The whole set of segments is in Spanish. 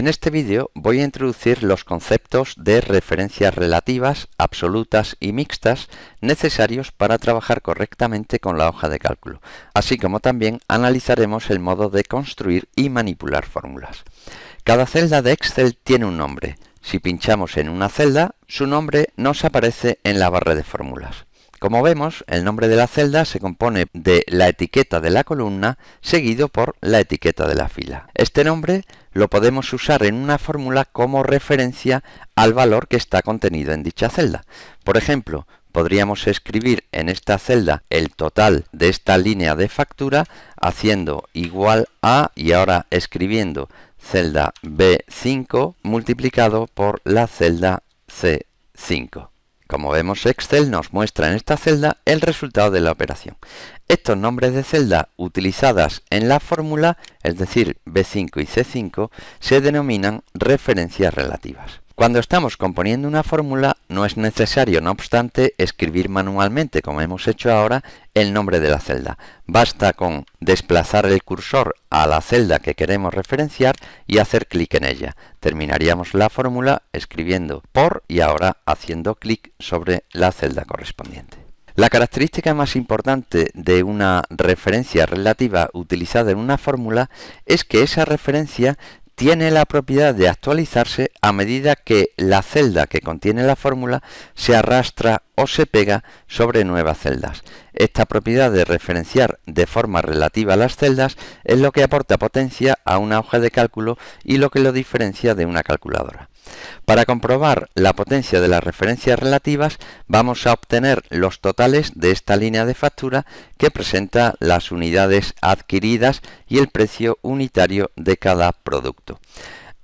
En este vídeo voy a introducir los conceptos de referencias relativas, absolutas y mixtas necesarios para trabajar correctamente con la hoja de cálculo, así como también analizaremos el modo de construir y manipular fórmulas. Cada celda de Excel tiene un nombre. Si pinchamos en una celda, su nombre nos aparece en la barra de fórmulas. Como vemos, el nombre de la celda se compone de la etiqueta de la columna seguido por la etiqueta de la fila. Este nombre lo podemos usar en una fórmula como referencia al valor que está contenido en dicha celda. Por ejemplo, podríamos escribir en esta celda el total de esta línea de factura haciendo igual a, y ahora escribiendo celda B5 multiplicado por la celda C5. Como vemos, Excel nos muestra en esta celda el resultado de la operación. Estos nombres de celda utilizadas en la fórmula, es decir, B5 y C5, se denominan referencias relativas. Cuando estamos componiendo una fórmula, no es necesario, no obstante, escribir manualmente, como hemos hecho ahora, el nombre de la celda. Basta con desplazar el cursor a la celda que queremos referenciar y hacer clic en ella. Terminaríamos la fórmula escribiendo por y ahora haciendo clic sobre la celda correspondiente. La característica más importante de una referencia relativa utilizada en una fórmula es que esa referencia tiene la propiedad de actualizarse a medida que la celda que contiene la fórmula se arrastra o se pega sobre nuevas celdas. Esta propiedad de referenciar de forma relativa a las celdas es lo que aporta potencia a una hoja de cálculo y lo que lo diferencia de una calculadora. Para comprobar la potencia de las referencias relativas, vamos a obtener los totales de esta línea de factura que presenta las unidades adquiridas y el precio unitario de cada producto.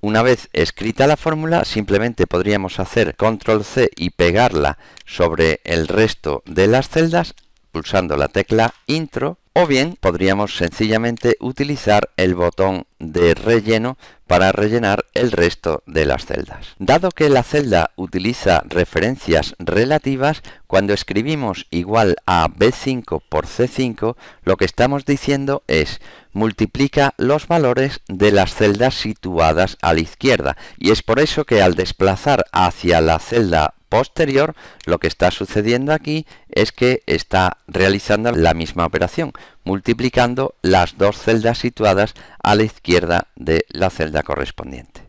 Una vez escrita la fórmula, simplemente podríamos hacer control C y pegarla sobre el resto de las celdas pulsando la tecla intro, o bien podríamos sencillamente utilizar el botón de relleno para rellenar el resto de las celdas. Dado que la celda utiliza referencias relativas, cuando escribimos igual a B5 por C5, lo que estamos diciendo es multiplica los valores de las celdas situadas a la izquierda, y es por eso que al desplazar hacia la celda posterior, lo que está sucediendo aquí es que está realizando la misma operación, multiplicando las dos celdas situadas a la izquierda de la celda correspondiente.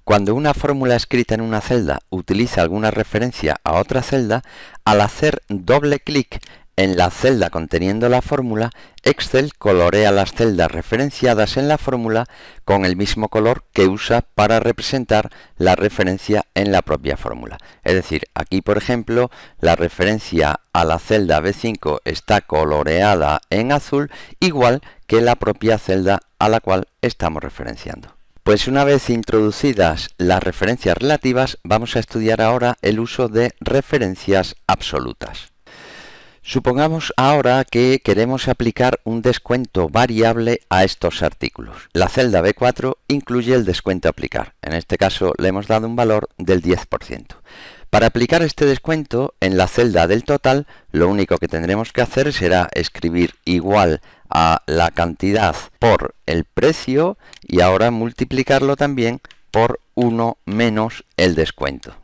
Cuando una fórmula escrita en una celda utiliza alguna referencia a otra celda, al hacer doble clic en la celda conteniendo la fórmula, Excel colorea las celdas referenciadas en la fórmula con el mismo color que usa para representar la referencia en la propia fórmula. Es decir, aquí por ejemplo, la referencia a la celda B5 está coloreada en azul, igual que la propia celda a la cual estamos referenciando. Pues una vez introducidas las referencias relativas, vamos a estudiar ahora el uso de referencias absolutas. Supongamos ahora que queremos aplicar un descuento variable a estos artículos. La celda B4 incluye el descuento a aplicar. En este caso le hemos dado un valor del 10%. Para aplicar este descuento en la celda del total, lo único que tendremos que hacer será escribir igual a la cantidad por el precio y ahora multiplicarlo también por 1 menos el descuento.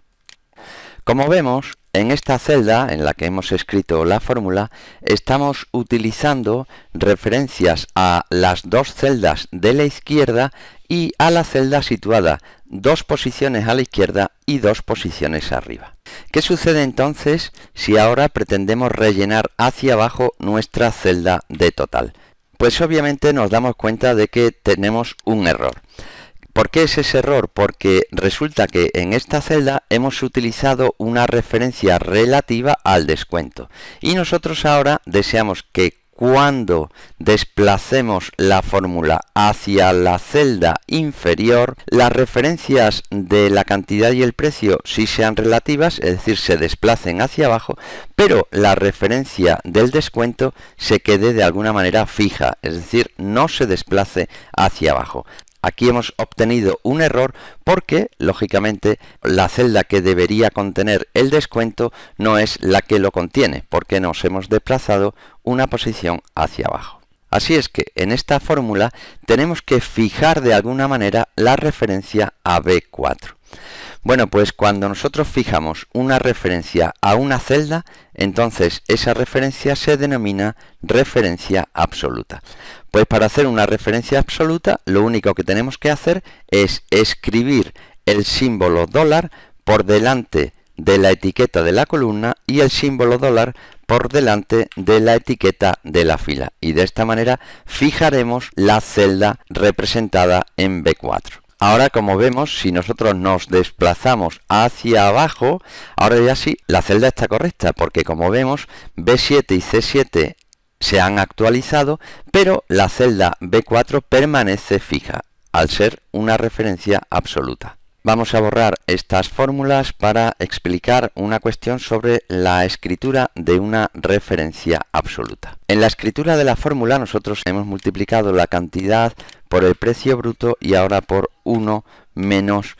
Como vemos, en esta celda en la que hemos escrito la fórmula, estamos utilizando referencias a las dos celdas de la izquierda y a la celda situada 2 posiciones a la izquierda y 2 posiciones arriba. ¿Qué sucede entonces si ahora pretendemos rellenar hacia abajo nuestra celda de total? Pues obviamente nos damos cuenta de que tenemos un error. ¿Por qué es ese error? Porque resulta que en esta celda hemos utilizado una referencia relativa al descuento. Y nosotros ahora deseamos que cuando desplacemos la fórmula hacia la celda inferior, las referencias de la cantidad y el precio sí sean relativas, es decir, se desplacen hacia abajo, pero la referencia del descuento se quede de alguna manera fija, es decir, no se desplace hacia abajo. Aquí hemos obtenido un error porque, lógicamente, la celda que debería contener el descuento no es la que lo contiene, porque nos hemos desplazado una posición hacia abajo. Así es que en esta fórmula tenemos que fijar de alguna manera la referencia a B4. Bueno, pues cuando nosotros fijamos una referencia a una celda, entonces esa referencia se denomina referencia absoluta. Pues para hacer una referencia absoluta, lo único que tenemos que hacer es escribir el símbolo dólar por delante de la etiqueta de la columna y el símbolo dólar por delante de la etiqueta de la fila. Y de esta manera fijaremos la celda representada en B4. Ahora, como vemos, si nosotros nos desplazamos hacia abajo, ahora ya sí, la celda está correcta, porque como vemos, B7 y C7 se han actualizado, pero la celda B4 permanece fija, al ser una referencia absoluta. Vamos a borrar estas fórmulas para explicar una cuestión sobre la escritura de una referencia absoluta. En la escritura de la fórmula nosotros hemos multiplicado la cantidad por el precio bruto y ahora por 1 menos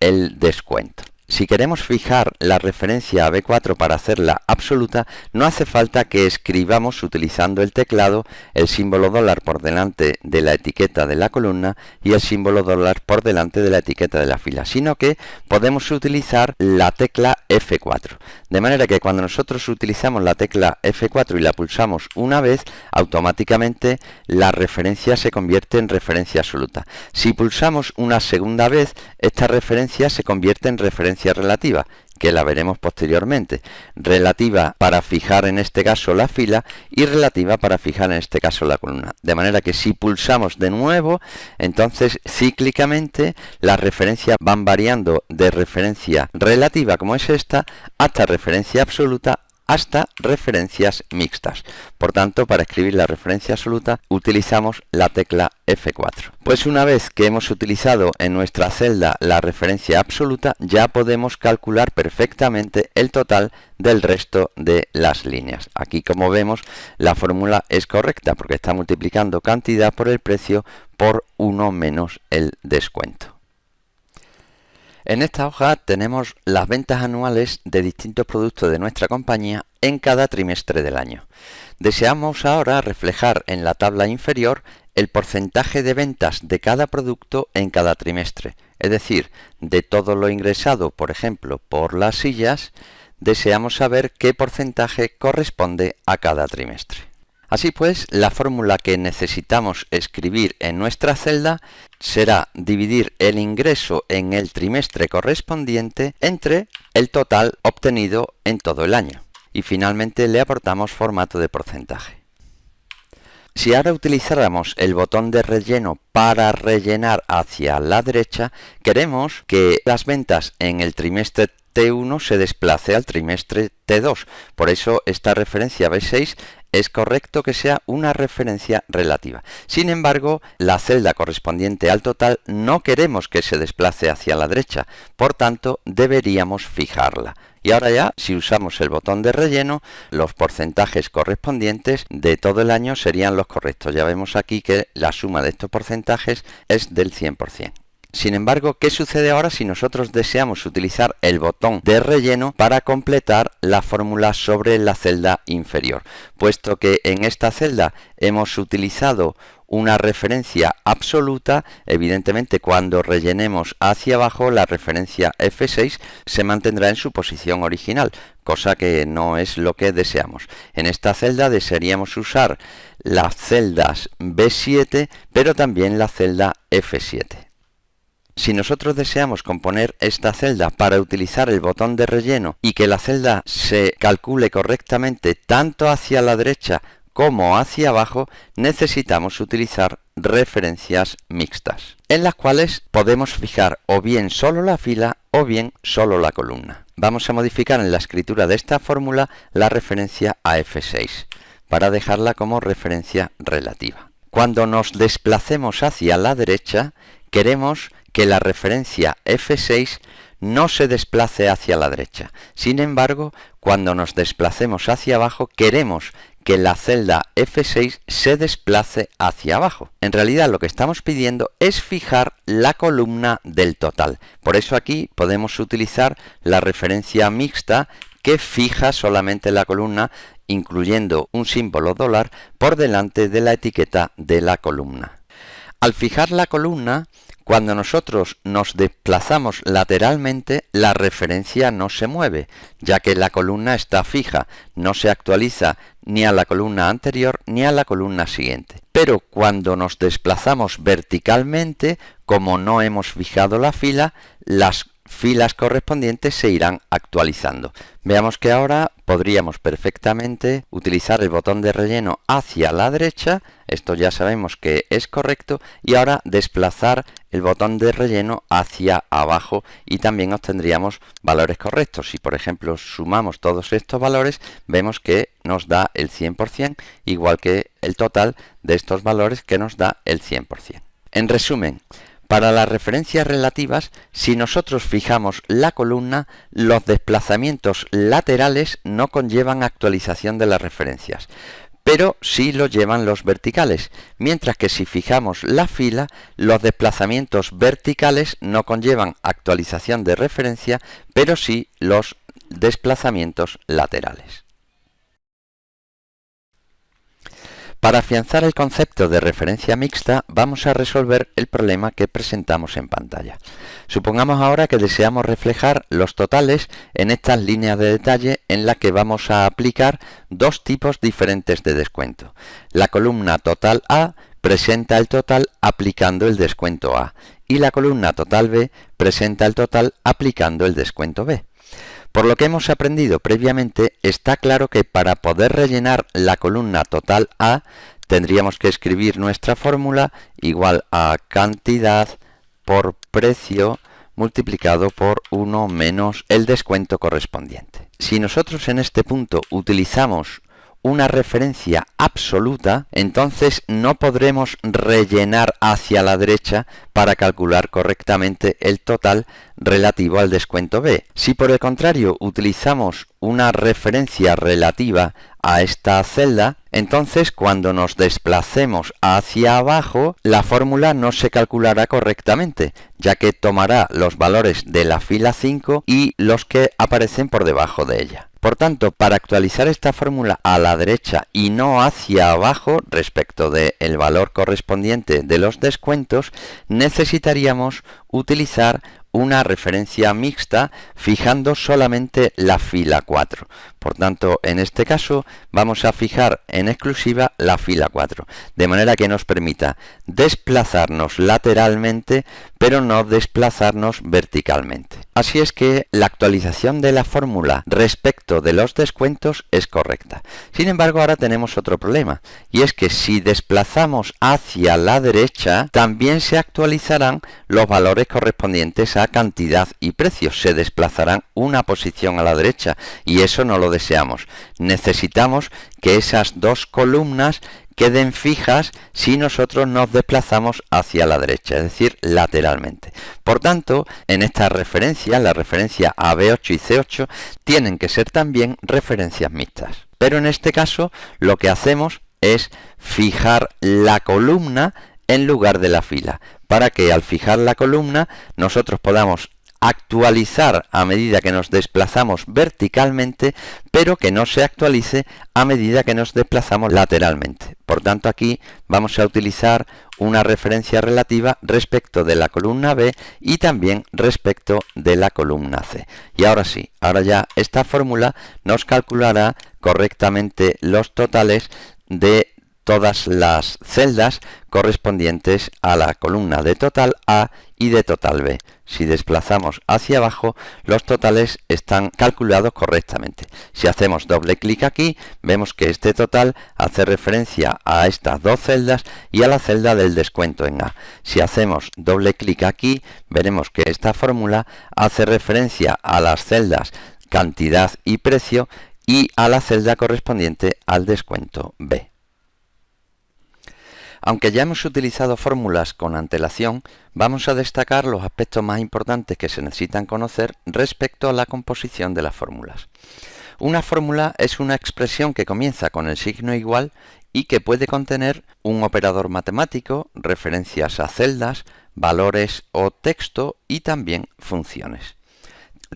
el descuento. Si queremos fijar la referencia a B4 para hacerla absoluta, no hace falta que escribamos utilizando el teclado el símbolo dólar por delante de la etiqueta de la columna y el símbolo dólar por delante de la etiqueta de la fila, sino que podemos utilizar la tecla F4. De manera que cuando nosotros utilizamos la tecla F4 y la pulsamos una vez, automáticamente la referencia se convierte en referencia absoluta. Si pulsamos una segunda vez, esta referencia se convierte en referencia relativa, que la veremos posteriormente. Relativa para fijar en este caso la fila y relativa para fijar en este caso la columna. De manera que si pulsamos de nuevo, entonces cíclicamente las referencias van variando de referencia relativa, como es esta, hasta referencia absoluta, hasta referencias mixtas. Por tanto, para escribir la referencia absoluta utilizamos la tecla F4. Pues una vez que hemos utilizado en nuestra celda la referencia absoluta, ya podemos calcular perfectamente el total del resto de las líneas. Aquí, como vemos, la fórmula es correcta porque está multiplicando cantidad por el precio por 1 menos el descuento. En esta hoja tenemos las ventas anuales de distintos productos de nuestra compañía en cada trimestre del año. Deseamos ahora reflejar en la tabla inferior el porcentaje de ventas de cada producto en cada trimestre, es decir, de todo lo ingresado, por ejemplo, por las sillas, deseamos saber qué porcentaje corresponde a cada trimestre. Así pues, la fórmula que necesitamos escribir en nuestra celda será dividir el ingreso en el trimestre correspondiente entre el total obtenido en todo el año. Y finalmente le aportamos formato de porcentaje. Si ahora utilizáramos el botón de relleno para rellenar hacia la derecha, queremos que las ventas en el trimestre T1 se desplace al trimestre T2. Por eso esta referencia B6 es correcto que sea una referencia relativa. Sin embargo, la celda correspondiente al total no queremos que se desplace hacia la derecha, por tanto deberíamos fijarla. Y ahora ya, si usamos el botón de relleno, los porcentajes correspondientes de todo el año serían los correctos. Ya vemos aquí que la suma de estos porcentajes es del 100%. Sin embargo, ¿qué sucede ahora si nosotros deseamos utilizar el botón de relleno para completar la fórmula sobre la celda inferior? Puesto que en esta celda hemos utilizado una referencia absoluta, evidentemente cuando rellenemos hacia abajo la referencia F6 se mantendrá en su posición original, cosa que no es lo que deseamos. En esta celda desearíamos usar las celdas B7, pero también la celda F7. Si nosotros deseamos componer esta celda para utilizar el botón de relleno y que la celda se calcule correctamente tanto hacia la derecha como hacia abajo, necesitamos utilizar referencias mixtas, en las cuales podemos fijar o bien solo la fila o bien solo la columna. Vamos a modificar en la escritura de esta fórmula la referencia a F6 para dejarla como referencia relativa. Cuando nos desplacemos hacia la derecha, queremos que la referencia F6 no se desplace hacia la derecha. Sin embargo, cuando nos desplacemos hacia abajo, queremos que la celda F6 se desplace hacia abajo. En realidad lo que estamos pidiendo es fijar la columna del total. Por eso aquí podemos utilizar la referencia mixta que fija solamente la columna incluyendo un símbolo dólar por delante de la etiqueta de la columna. Al fijar la columna, cuando nosotros nos desplazamos lateralmente, la referencia no se mueve, ya que la columna está fija, no se actualiza ni a la columna anterior ni a la columna siguiente. Pero cuando nos desplazamos verticalmente, como no hemos fijado la fila, las filas correspondientes se irán actualizando. Veamos que ahora podríamos perfectamente utilizar el botón de relleno hacia la derecha, esto ya sabemos que es correcto, y ahora desplazar el botón de relleno hacia abajo y también obtendríamos valores correctos. Si por ejemplo sumamos todos estos valores, vemos que nos da el 100%, igual que el total de estos valores que nos da el 100%. En resumen, para las referencias relativas, si nosotros fijamos la columna, los desplazamientos laterales no conllevan actualización de las referencias, pero sí lo llevan los verticales, mientras que si fijamos la fila, los desplazamientos verticales no conllevan actualización de referencia, pero sí los desplazamientos laterales. Para afianzar el concepto de referencia mixta, vamos a resolver el problema que presentamos en pantalla. Supongamos ahora que deseamos reflejar los totales en estas líneas de detalle en las que vamos a aplicar dos tipos diferentes de descuento. La columna total A presenta el total aplicando el descuento A y la columna total B presenta el total aplicando el descuento B. Por lo que hemos aprendido previamente, está claro que para poder rellenar la columna total A, tendríamos que escribir nuestra fórmula igual a cantidad por precio multiplicado por 1 menos el descuento correspondiente. Si nosotros en este punto utilizamos una referencia absoluta, entonces no podremos rellenar hacia la derecha para calcular correctamente el total relativo al descuento B. Si por el contrario utilizamos una referencia relativa a esta celda, entonces cuando nos desplacemos hacia abajo, la fórmula no se calculará correctamente, ya que tomará los valores de la fila 5 y los que aparecen por debajo de ella. Por tanto, para actualizar esta fórmula a la derecha y no hacia abajo respecto del valor correspondiente de los descuentos, necesitaríamos utilizar una referencia mixta fijando solamente la fila 4. Por tanto, en este caso vamos a fijar en exclusiva la fila 4, de manera que nos permita desplazarnos lateralmente, pero no desplazarnos verticalmente. Así es que la actualización de la fórmula respecto de los descuentos es correcta. Sin embargo, ahora tenemos otro problema, y es que si desplazamos hacia la derecha, también se actualizarán los valores correspondientes a cantidad y precio. Se desplazarán una posición a la derecha, y eso no lo deseamos. Necesitamos que esas dos columnas queden fijas si nosotros nos desplazamos hacia la derecha, es decir, lateralmente. Por tanto, en esta referencia, la referencia a B8 y C8, tienen que ser también referencias mixtas. Pero en este caso, lo que hacemos es fijar la columna en lugar de la fila, para que al fijar la columna nosotros podamos actualizar a medida que nos desplazamos verticalmente, pero que no se actualice a medida que nos desplazamos lateralmente. Por tanto, aquí vamos a utilizar una referencia relativa respecto de la columna B y también respecto de la columna C. Y ahora sí, ahora ya esta fórmula nos calculará correctamente los totales de todas las celdas correspondientes a la columna de total A y de total B. Si desplazamos hacia abajo, los totales están calculados correctamente. Si hacemos doble clic aquí, vemos que este total hace referencia a estas dos celdas y a la celda del descuento en A. Si hacemos doble clic aquí, veremos que esta fórmula hace referencia a las celdas cantidad y precio y a la celda correspondiente al descuento B. Aunque ya hemos utilizado fórmulas con antelación, vamos a destacar los aspectos más importantes que se necesitan conocer respecto a la composición de las fórmulas. Una fórmula es una expresión que comienza con el signo igual y que puede contener un operador matemático, referencias a celdas, valores o texto y también funciones.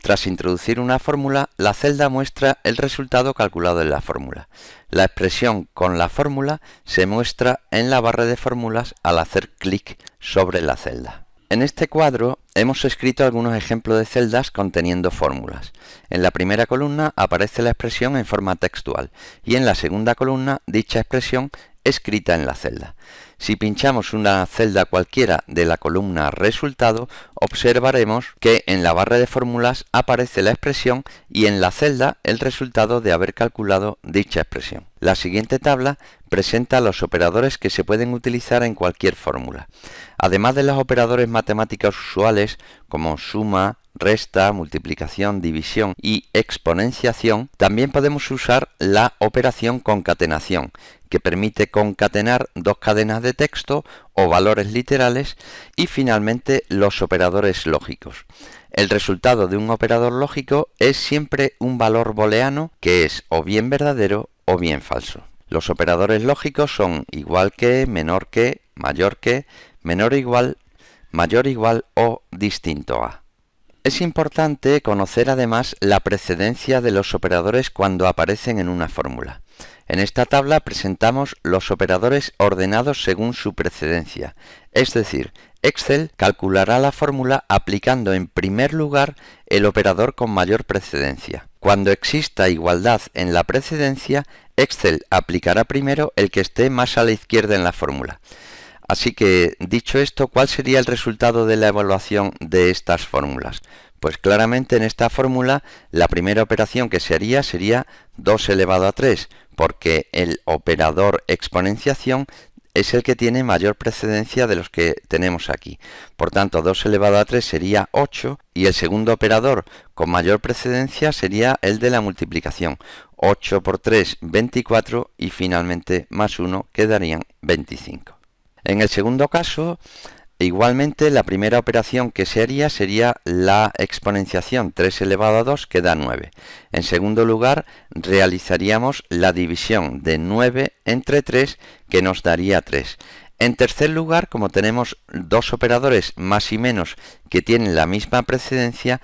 Tras introducir una fórmula, la celda muestra el resultado calculado en la fórmula. La expresión con la fórmula se muestra en la barra de fórmulas al hacer clic sobre la celda. En este cuadro hemos escrito algunos ejemplos de celdas conteniendo fórmulas. En la primera columna aparece la expresión en forma textual y en la segunda columna dicha expresión escrita en la celda. Si pinchamos una celda cualquiera de la columna resultado, observaremos que en la barra de fórmulas aparece la expresión y en la celda el resultado de haber calculado dicha expresión. La siguiente tabla presenta los operadores que se pueden utilizar en cualquier fórmula. Además de los operadores matemáticos usuales como suma, resta, multiplicación, división y exponenciación, también podemos usar la operación concatenación, que permite concatenar dos cadenas de texto o valores literales, y finalmente los operadores lógicos. El resultado de un operador lógico es siempre un valor booleano que es o bien verdadero o bien falso. Los operadores lógicos son igual que, menor que, mayor que, menor o igual, mayor o igual o distinto a. Es importante conocer además la precedencia de los operadores cuando aparecen en una fórmula. En esta tabla presentamos los operadores ordenados según su precedencia, es decir, Excel calculará la fórmula aplicando en primer lugar el operador con mayor precedencia. Cuando exista igualdad en la precedencia, Excel aplicará primero el que esté más a la izquierda en la fórmula. Así que, dicho esto, ¿cuál sería el resultado de la evaluación de estas fórmulas? Pues claramente en esta fórmula la primera operación que se haría sería 2 elevado a 3, porque el operador exponenciación es el que tiene mayor precedencia de los que tenemos aquí. Por tanto, 2 elevado a 3 sería 8 y el segundo operador con mayor precedencia sería el de la multiplicación. 8 por 3, 24 y finalmente más 1 quedarían 25. En el segundo caso, igualmente la primera operación que se haría sería la exponenciación, 3 elevado a 2 que da 9. En segundo lugar, realizaríamos la división de 9 entre 3 que nos daría 3. En tercer lugar, como tenemos dos operadores más y menos que tienen la misma precedencia,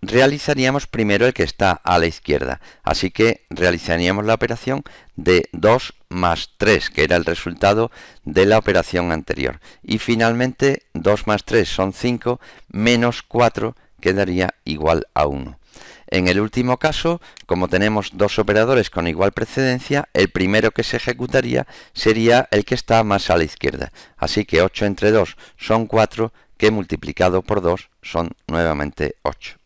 realizaríamos primero el que está a la izquierda, así que realizaríamos la operación de 2 más 3, que era el resultado de la operación anterior. Y finalmente 2 más 3 son 5, menos 4 quedaría igual a 1. En el último caso, como tenemos dos operadores con igual precedencia, el primero que se ejecutaría sería el que está más a la izquierda. Así que 8 entre 2 son 4, que multiplicado por 2 son nuevamente 8.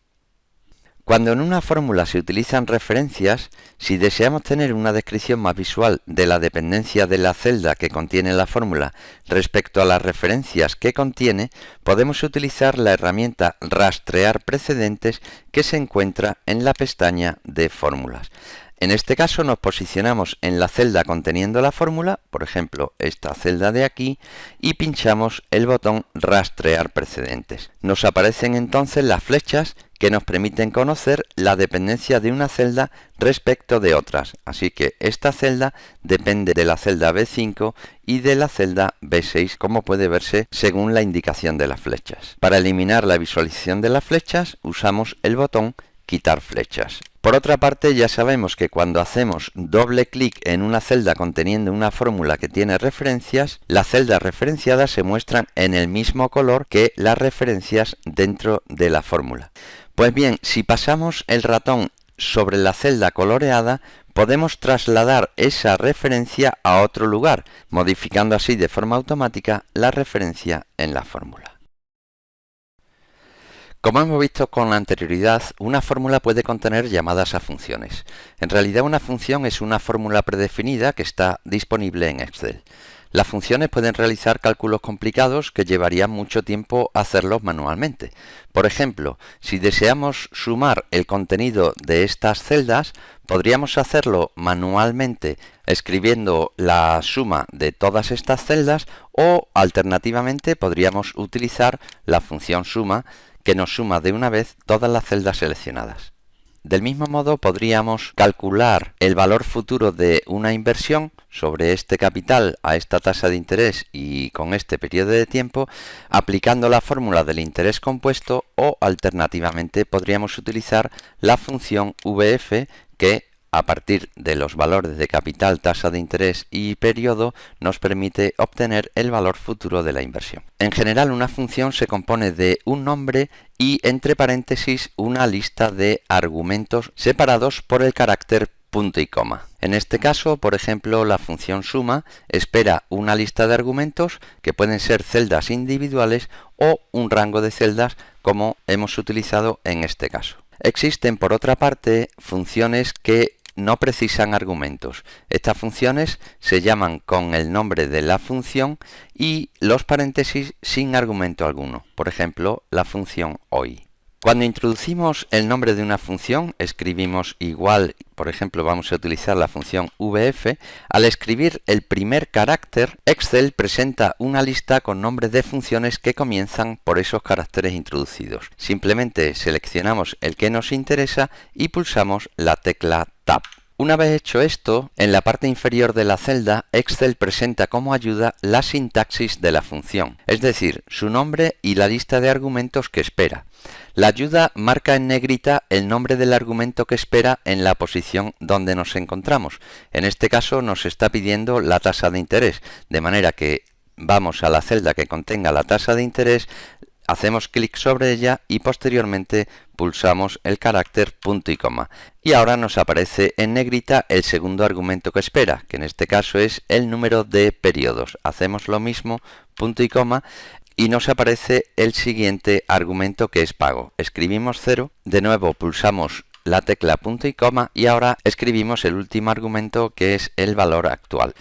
Cuando en una fórmula se utilizan referencias, si deseamos tener una descripción más visual de la dependencia de la celda que contiene la fórmula respecto a las referencias que contiene, podemos utilizar la herramienta Rastrear precedentes que se encuentra en la pestaña de fórmulas. En este caso nos posicionamos en la celda conteniendo la fórmula, por ejemplo esta celda de aquí, y pinchamos el botón Rastrear precedentes. Nos aparecen entonces las flechas que nos permiten conocer la dependencia de una celda respecto de otras. Así que esta celda depende de la celda B5 y de la celda B6, como puede verse según la indicación de las flechas. Para eliminar la visualización de las flechas usamos el botón Quitar flechas. Por otra parte, ya sabemos que cuando hacemos doble clic en una celda conteniendo una fórmula que tiene referencias, las celdas referenciadas se muestran en el mismo color que las referencias dentro de la fórmula. Pues bien, si pasamos el ratón sobre la celda coloreada, podemos trasladar esa referencia a otro lugar, modificando así de forma automática la referencia en la fórmula. Como hemos visto con anterioridad, una fórmula puede contener llamadas a funciones. En realidad una función es una fórmula predefinida que está disponible en Excel. Las funciones pueden realizar cálculos complicados que llevarían mucho tiempo hacerlos manualmente. Por ejemplo, si deseamos sumar el contenido de estas celdas, podríamos hacerlo manualmente escribiendo la suma de todas estas celdas o alternativamente podríamos utilizar la función suma que nos suma de una vez todas las celdas seleccionadas. Del mismo modo, podríamos calcular el valor futuro de una inversión sobre este capital a esta tasa de interés y con este periodo de tiempo aplicando la fórmula del interés compuesto, o alternativamente podríamos utilizar la función VF, que a partir de los valores de capital, tasa de interés y periodo nos permite obtener el valor futuro de la inversión. En general, una función se compone de un nombre y entre paréntesis una lista de argumentos separados por el carácter punto y coma. En este caso, por ejemplo, la función suma espera una lista de argumentos que pueden ser celdas individuales o un rango de celdas, como hemos utilizado en este caso. Existen, por otra parte, funciones que no precisan argumentos. Estas funciones se llaman con el nombre de la función y los paréntesis sin argumento alguno. Por ejemplo, la función hoy. Cuando introducimos el nombre de una función, escribimos igual, por ejemplo, vamos a utilizar la función VF. Al escribir el primer carácter, Excel presenta una lista con nombres de funciones que comienzan por esos caracteres introducidos. Simplemente seleccionamos el que nos interesa y pulsamos la tecla Tab. Una vez hecho esto, en la parte inferior de la celda, Excel presenta como ayuda la sintaxis de la función, es decir, su nombre y la lista de argumentos que espera. La ayuda marca en negrita el nombre del argumento que espera en la posición donde nos encontramos. En este caso nos está pidiendo la tasa de interés, de manera que vamos a la celda que contenga la tasa de interés, hacemos clic sobre ella y posteriormente pulsamos el carácter punto y coma. Y ahora nos aparece en negrita el segundo argumento que espera, que en este caso es el número de periodos. Hacemos lo mismo, punto y coma, y nos aparece el siguiente argumento, que es pago. Escribimos 0, de nuevo pulsamos la tecla punto y coma y ahora escribimos el último argumento, que es el valor actual.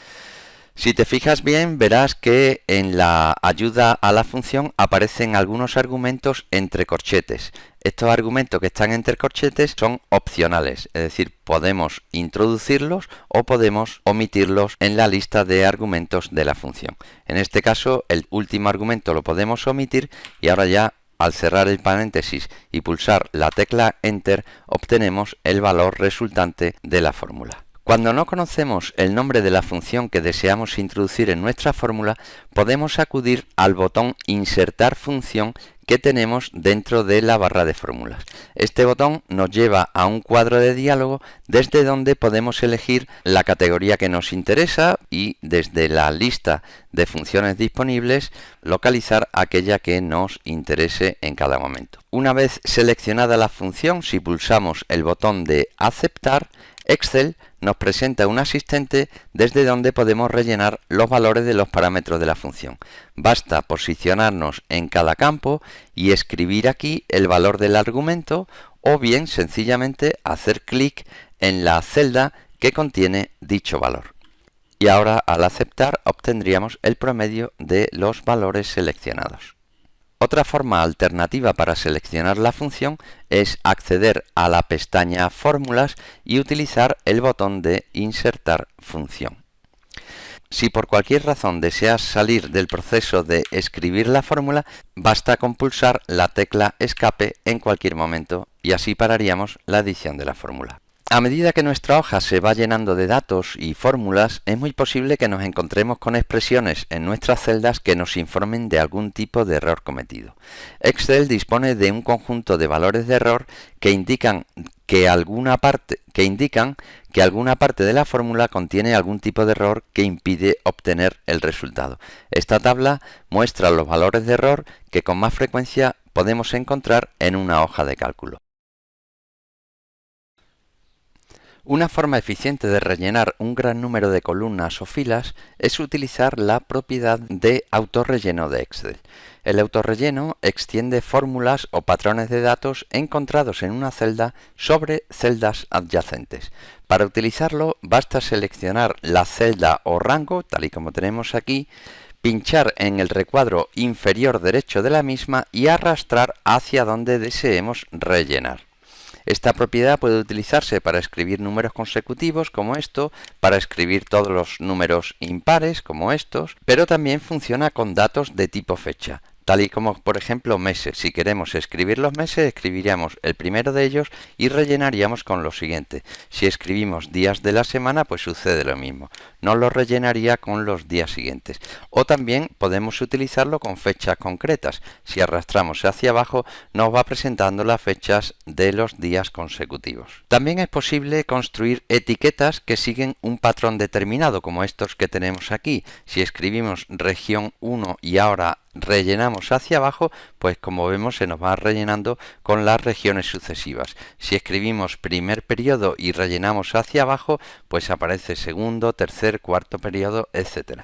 Si te fijas bien, verás que en la ayuda a la función aparecen algunos argumentos entre corchetes. Estos argumentos que están entre corchetes son opcionales, es decir, podemos introducirlos o podemos omitirlos en la lista de argumentos de la función. En este caso, el último argumento lo podemos omitir y ahora ya, al cerrar el paréntesis y pulsar la tecla Enter, obtenemos el valor resultante de la fórmula. Cuando no conocemos el nombre de la función que deseamos introducir en nuestra fórmula, podemos acudir al botón Insertar función que tenemos dentro de la barra de fórmulas. Este botón nos lleva a un cuadro de diálogo desde donde podemos elegir la categoría que nos interesa y desde la lista de funciones disponibles localizar aquella que nos interese en cada momento. Una vez seleccionada la función, si pulsamos el botón de Aceptar, Excel nos presenta un asistente desde donde podemos rellenar los valores de los parámetros de la función. Basta posicionarnos en cada campo y escribir aquí el valor del argumento, o bien sencillamente hacer clic en la celda que contiene dicho valor. Y ahora, al aceptar, obtendríamos el promedio de los valores seleccionados. Otra forma alternativa para seleccionar la función es acceder a la pestaña Fórmulas y utilizar el botón de Insertar función. Si por cualquier razón deseas salir del proceso de escribir la fórmula, basta con pulsar la tecla Escape en cualquier momento y así pararíamos la edición de la fórmula. A medida que nuestra hoja se va llenando de datos y fórmulas, es muy posible que nos encontremos con expresiones en nuestras celdas que nos informen de algún tipo de error cometido. Excel dispone de un conjunto de valores de error que indican que alguna parte de la fórmula contiene algún tipo de error que impide obtener el resultado. Esta tabla muestra los valores de error que con más frecuencia podemos encontrar en una hoja de cálculo. Una forma eficiente de rellenar un gran número de columnas o filas es utilizar la propiedad de autorrelleno de Excel. El autorrelleno extiende fórmulas o patrones de datos encontrados en una celda sobre celdas adyacentes. Para utilizarlo, basta seleccionar la celda o rango, tal y como tenemos aquí, pinchar en el recuadro inferior derecho de la misma y arrastrar hacia donde deseemos rellenar. Esta propiedad puede utilizarse para escribir números consecutivos como esto, para escribir todos los números impares como estos, pero también funciona con datos de tipo fecha. tal y como por ejemplo meses. Si queremos escribir los meses, escribiríamos el primero de ellos y rellenaríamos con lo siguiente. Si escribimos días de la semana, pues sucede lo mismo. No lo rellenaría con los días siguientes. O también podemos utilizarlo con fechas concretas. Si arrastramos hacia abajo, nos va presentando las fechas de los días consecutivos. También es posible construir etiquetas que siguen un patrón determinado, como estos que tenemos aquí. Si escribimos región 1 y ahora rellenamos hacia abajo, pues como vemos se nos va rellenando con las regiones sucesivas. Si escribimos primer periodo y rellenamos hacia abajo, pues aparece segundo, tercer, cuarto periodo, etc.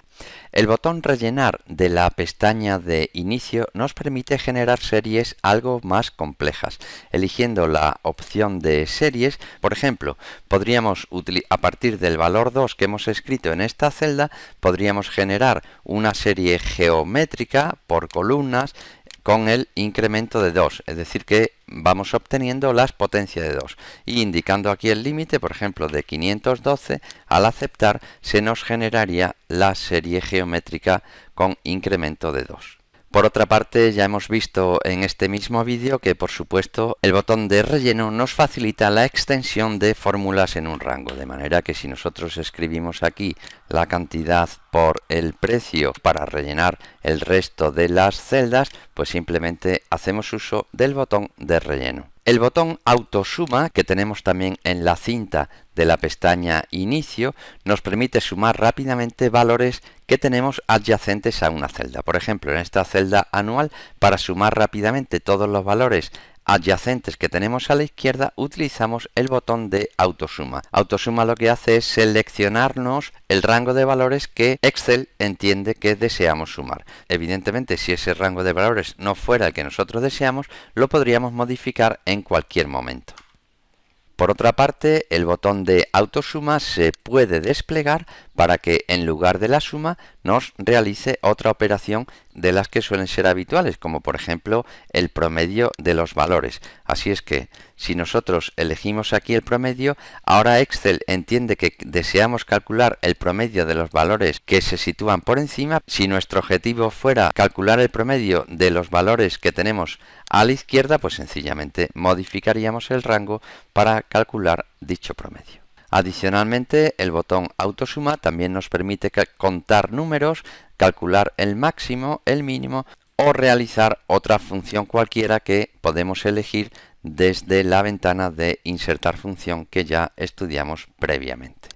El botón rellenar de la pestaña de inicio nos permite generar series algo más complejas. Eligiendo la opción de series, por ejemplo, podríamos a partir del valor 2 que hemos escrito en esta celda, podríamos generar una serie geométrica por columnas con el incremento de 2, es decir que vamos obteniendo las potencias de 2 y indicando aquí el límite, por ejemplo de 512, al aceptar se nos generaría la serie geométrica con incremento de 2. Por otra parte, ya hemos visto en este mismo vídeo que, por supuesto, el botón de relleno nos facilita la extensión de fórmulas en un rango, de manera que si nosotros escribimos aquí la cantidad por el precio para rellenar el resto de las celdas, pues simplemente hacemos uso del botón de relleno. El botón autosuma, que tenemos también en la cinta de la pestaña inicio, nos permite sumar rápidamente valores que tenemos adyacentes a una celda. Por ejemplo, en esta celda anual, para sumar rápidamente todos los valores adyacentes que tenemos a la izquierda, utilizamos el botón de autosuma. Autosuma lo que hace es seleccionarnos el rango de valores que Excel entiende que deseamos sumar. Evidentemente, si ese rango de valores no fuera el que nosotros deseamos, lo podríamos modificar en cualquier momento. Por otra parte, el botón de autosuma se puede desplegar para que en lugar de la suma nos realice otra operación de las que suelen ser habituales, como por ejemplo el promedio de los valores. Así es que si nosotros elegimos aquí el promedio, ahora Excel entiende que deseamos calcular el promedio de los valores que se sitúan por encima. Si nuestro objetivo fuera calcular el promedio de los valores que tenemos a la izquierda, pues sencillamente modificaríamos el rango para calcular dicho promedio. Adicionalmente, el botón autosuma también nos permite contar números, calcular el máximo, el mínimo o realizar otra función cualquiera que podemos elegir desde la ventana de insertar función que ya estudiamos previamente.